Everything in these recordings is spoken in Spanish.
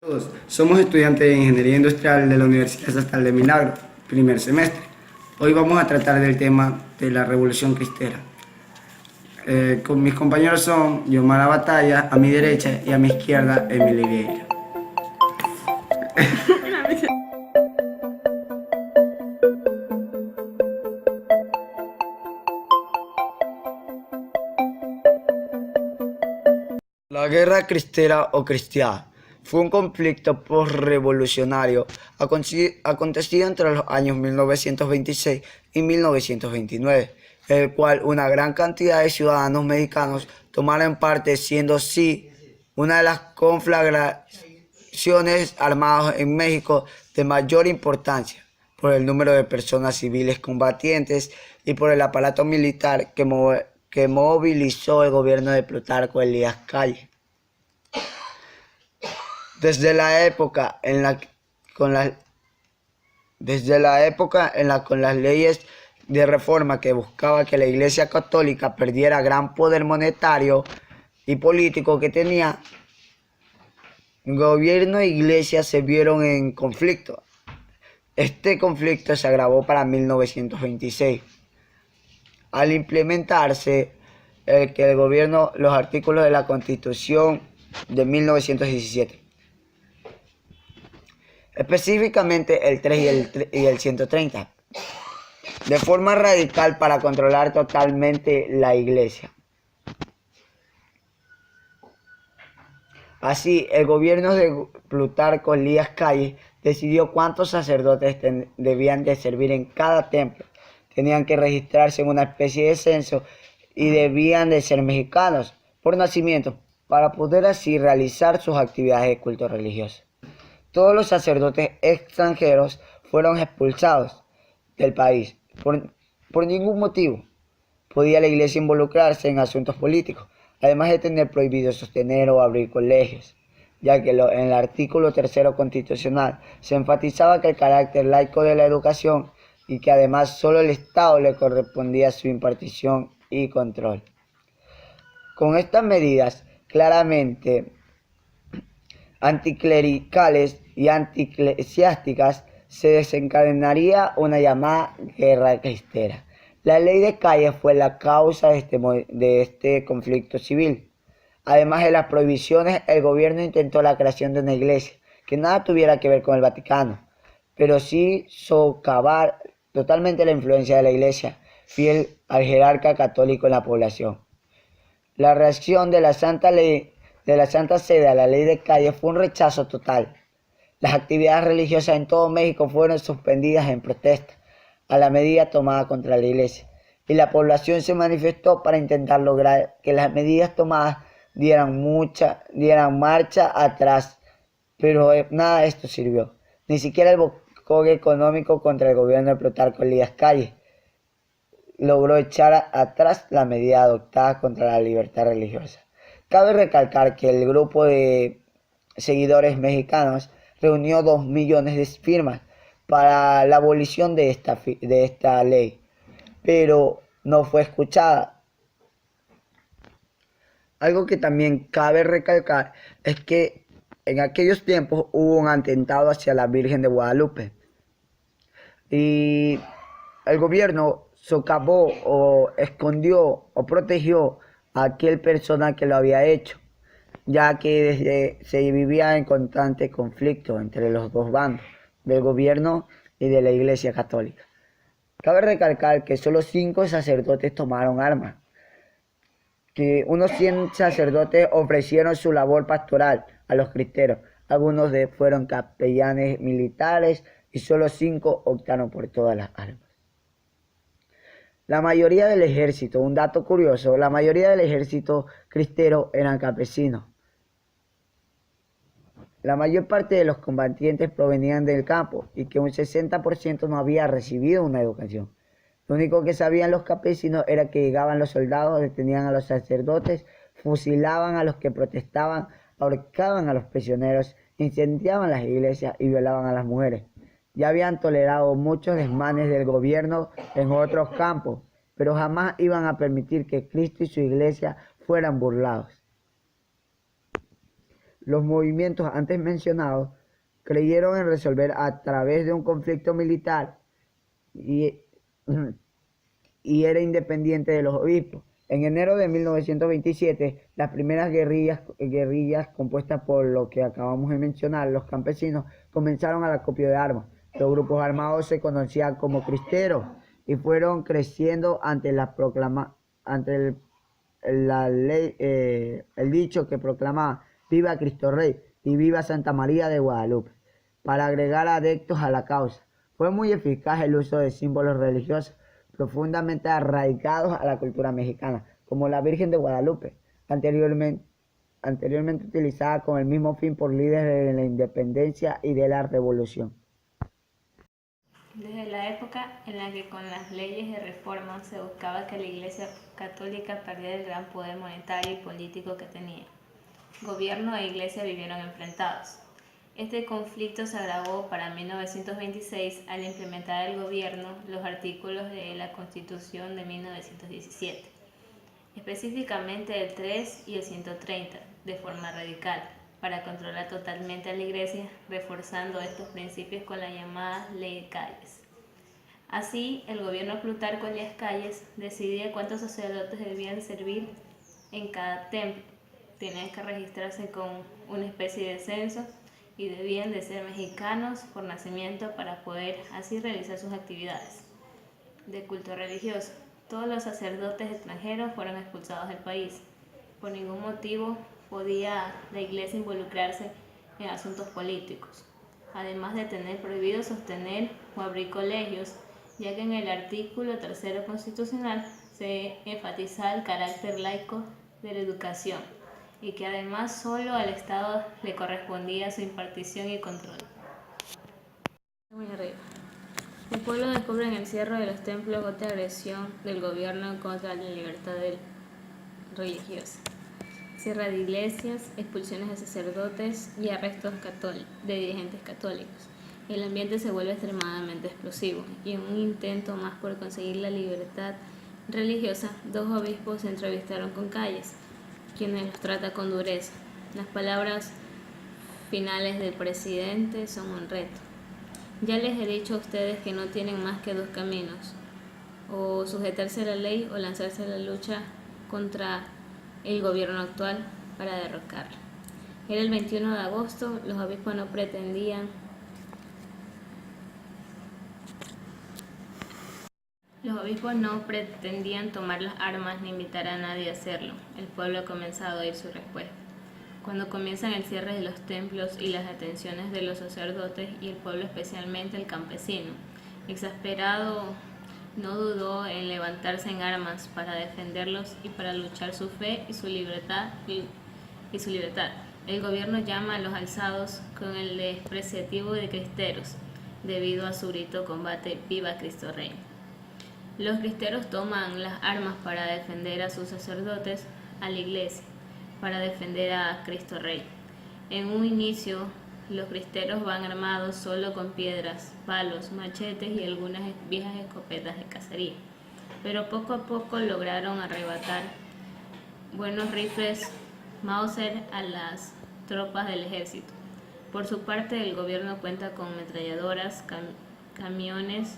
Todos somos estudiantes de Ingeniería Industrial de la Universidad Estatal de Milagro, primer semestre. Hoy vamos a tratar del tema de la Revolución Cristera. Con mis compañeros son Yomara Batalla, a mi derecha, y a mi izquierda, Emily Vieira. La Guerra Cristera o Cristiana fue un conflicto postrevolucionario acontecido entre los años 1926 y 1929, en el cual una gran cantidad de ciudadanos mexicanos tomaron parte, siendo así una de las conflagraciones armadas en México de mayor importancia, por el número de personas civiles combatientes y por el aparato militar que movilizó el gobierno de Plutarco Elías Calles. Desde la época en la con las leyes de reforma que buscaba que la Iglesia Católica perdiera gran poder monetario y político que tenía, gobierno e iglesia se vieron en conflicto. Este conflicto se agravó para 1926, al implementarse el gobierno los artículos de la Constitución de 1917. Específicamente el 3 y el 130, de forma radical para controlar totalmente la iglesia. Así, el gobierno de Plutarco Elías Calles decidió cuántos sacerdotes debían de servir en cada templo. Tenían que registrarse en una especie de censo y debían de ser mexicanos por nacimiento para poder así realizar sus actividades de culto religioso. Todos los sacerdotes extranjeros fueron expulsados del país. Por ningún motivo podía la iglesia involucrarse en asuntos políticos, además de tener prohibido sostener o abrir colegios, ya que en el artículo 3 constitucional se enfatizaba que el carácter laico de la educación y que además solo el Estado le correspondía su impartición y control. Con estas medidas claramente anticlericales y antieclesiásticas, se desencadenaría una llamada guerra cristera. La ley de Calles fue la causa de este conflicto civil. Además de las prohibiciones, el gobierno intentó la creación de una iglesia que nada tuviera que ver con el Vaticano, pero sí socavar totalmente la influencia de la iglesia, fiel al jerarca católico en la población. La reacción de la Santa Sede a la ley de Calles fue un rechazo total. Las actividades religiosas en todo México fueron suspendidas en protesta a la medida tomada contra la iglesia, y la población se manifestó para intentar lograr que las medidas tomadas dieran marcha atrás, pero nada de esto sirvió. Ni siquiera el boicot económico contra el gobierno de Plutarco Elías Calles logró echar atrás la medida adoptada contra la libertad religiosa. Cabe recalcar que el grupo de seguidores mexicanos reunió 2 millones de firmas para la abolición de esta ley, pero no fue escuchada. Algo que también cabe recalcar es que en aquellos tiempos hubo un atentado hacia la Virgen de Guadalupe y el gobierno socavó o escondió o protegió a aquel persona que lo había hecho, ya que se vivía en constante conflicto entre los dos bandos, del gobierno y de la Iglesia Católica. Cabe recalcar que solo 5 sacerdotes tomaron armas, que unos 100 sacerdotes ofrecieron su labor pastoral a los cristeros, algunos fueron capellanes militares y solo 5 optaron por todas las armas. La mayoría del ejército, un dato curioso, la mayoría del ejército cristero eran campesinos. La mayor parte de los combatientes provenían del campo y que un 60% no había recibido una educación. Lo único que sabían los campesinos era que llegaban los soldados, detenían a los sacerdotes, fusilaban a los que protestaban, ahorcaban a los prisioneros, incendiaban las iglesias y violaban a las mujeres. Ya habían tolerado muchos desmanes del gobierno en otros campos, pero jamás iban a permitir que Cristo y su iglesia fueran burlados. Los movimientos antes mencionados creyeron en resolver a través de un conflicto militar y, y era independiente de los obispos. En enero de 1927, las primeras guerrillas compuestas por lo que acabamos de mencionar, los campesinos, comenzaron al acopio de armas. Los grupos armados se conocían como cristeros y fueron creciendo ante la ley, el dicho que proclamaba "Viva Cristo Rey" y "Viva Santa María de Guadalupe", para agregar adeptos a la causa. Fue muy eficaz el uso de símbolos religiosos profundamente arraigados a la cultura mexicana, como la Virgen de Guadalupe, anteriormente utilizada con el mismo fin por líderes de la independencia y de la revolución. Desde la época en la que con las leyes de reforma se buscaba que la Iglesia Católica perdiera el gran poder monetario y político que tenía, gobierno e Iglesia vivieron enfrentados. Este conflicto se agravó para 1926 al implementar el gobierno los artículos de la Constitución de 1917, específicamente el 3 y el 130, de forma radical, para controlar totalmente a la Iglesia, reforzando estos principios con la llamada Ley de Calles. Así, el gobierno Plutarco Elías Calles decidía cuántos sacerdotes debían servir en cada templo. Tenían que registrarse con una especie de censo y debían de ser mexicanos por nacimiento para poder así realizar sus actividades de culto religioso. Todos los sacerdotes extranjeros fueron expulsados del país. Por ningún motivo podía la Iglesia involucrarse en asuntos políticos, además de tener prohibido sostener o abrir colegios, ya que en el artículo 3 constitucional se enfatizaba el carácter laico de la educación y que además solo al Estado le correspondía su impartición y control. Muy arriba. El pueblo descubre en el cierre de los templos otra agresión del gobierno contra la libertad religiosa. Cierre de iglesias, expulsiones de sacerdotes y arrestos de dirigentes católicos. El ambiente se vuelve extremadamente explosivo y en un intento más por conseguir la libertad religiosa, dos obispos se entrevistaron con Calles, quienes los trata con dureza. Las palabras finales del presidente son un reto. Ya les he dicho a ustedes que no tienen más que dos caminos, o sujetarse a la ley o lanzarse a la lucha contra el gobierno actual para derrocarlo. Era el 21 de agosto, los obispos no pretendían tomar las armas ni invitar a nadie a hacerlo. El pueblo ha comenzado a oír su respuesta. Cuando comienzan el cierre de los templos y las detenciones de los sacerdotes y el pueblo, especialmente el campesino, exasperado, no dudó en levantarse en armas para defenderlos y para luchar su fe y su libertad. El gobierno llama a los alzados con el despreciativo de cristeros, debido a su grito combate "Viva Cristo Rey". Los cristeros toman las armas para defender a sus sacerdotes, a la iglesia, para defender a Cristo Rey. En un inicio, los cristeros van armados solo con piedras, palos, machetes y algunas viejas escopetas de cacería, pero poco a poco lograron arrebatar buenos rifles Mauser a las tropas del ejército. Por su parte, el gobierno cuenta con ametralladoras, camiones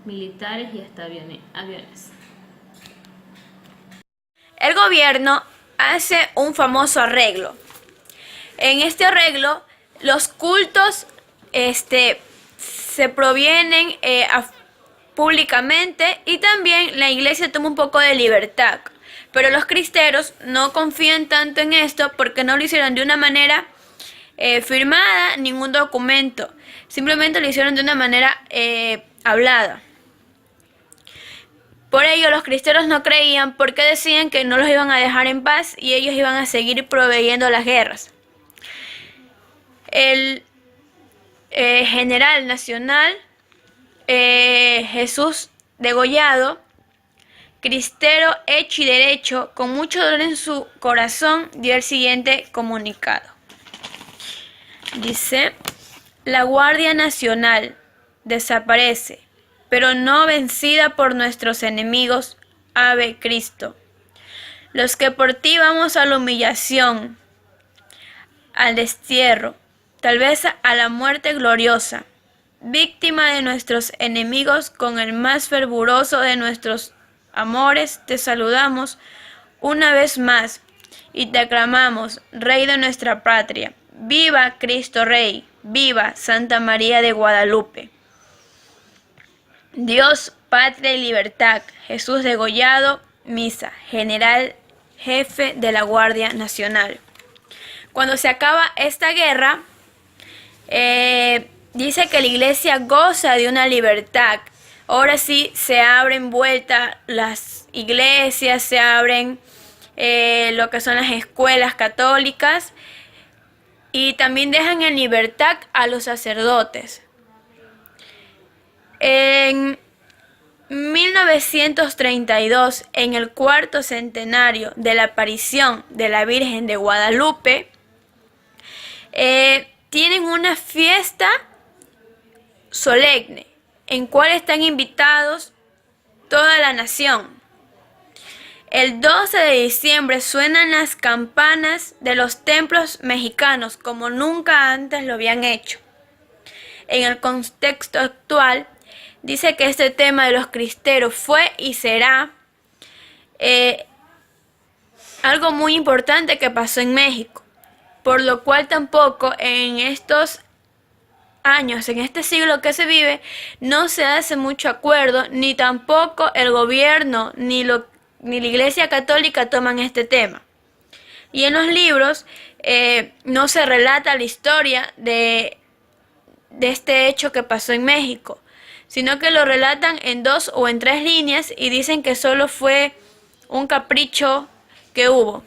militares y hasta aviones. El gobierno hace un famoso arreglo. En este arreglo, los cultos se provienen públicamente y también la iglesia toma un poco de libertad. Pero los cristeros no confían tanto en esto porque no lo hicieron de una manera firmada, ningún documento. Simplemente lo hicieron de una manera hablada. Por ello, los cristeros no creían porque decían que no los iban a dejar en paz y ellos iban a seguir proveyendo las guerras. El general nacional Jesús Degollado, cristero hecho y derecho, con mucho dolor en su corazón, dio el siguiente comunicado. Dice: la Guardia Nacional desaparece, pero no vencida por nuestros enemigos. Ave Cristo. Los que por ti vamos a la humillación, al destierro, tal vez a la muerte gloriosa, víctima de nuestros enemigos con el más fervoroso de nuestros amores, te saludamos una vez más y te aclamamos, Rey de nuestra patria. ¡Viva Cristo Rey! ¡Viva Santa María de Guadalupe! Dios, patria y libertad. Jesús degollado, misa. General jefe de la Guardia Nacional. Cuando se acaba esta guerra, dice que la iglesia goza de una libertad. Ahora sí se abren vuelta las iglesias, se abren lo que son las escuelas católicas y también dejan en libertad a los sacerdotes. En 1932, en el cuarto centenario de la aparición de la Virgen de Guadalupe, tienen una fiesta solemne en cual están invitados toda la nación. El 12 de diciembre suenan las campanas de los templos mexicanos como nunca antes lo habían hecho. En el contexto actual, dice que este tema de los cristeros fue y será algo muy importante que pasó en México, por lo cual tampoco en estos años, en este siglo que se vive, no se hace mucho acuerdo, ni tampoco el gobierno ni la Iglesia Católica toman este tema. Y en los libros no se relata la historia de este hecho que pasó en México, sino que lo relatan en 2 o en 3 líneas y dicen que solo fue un capricho que hubo.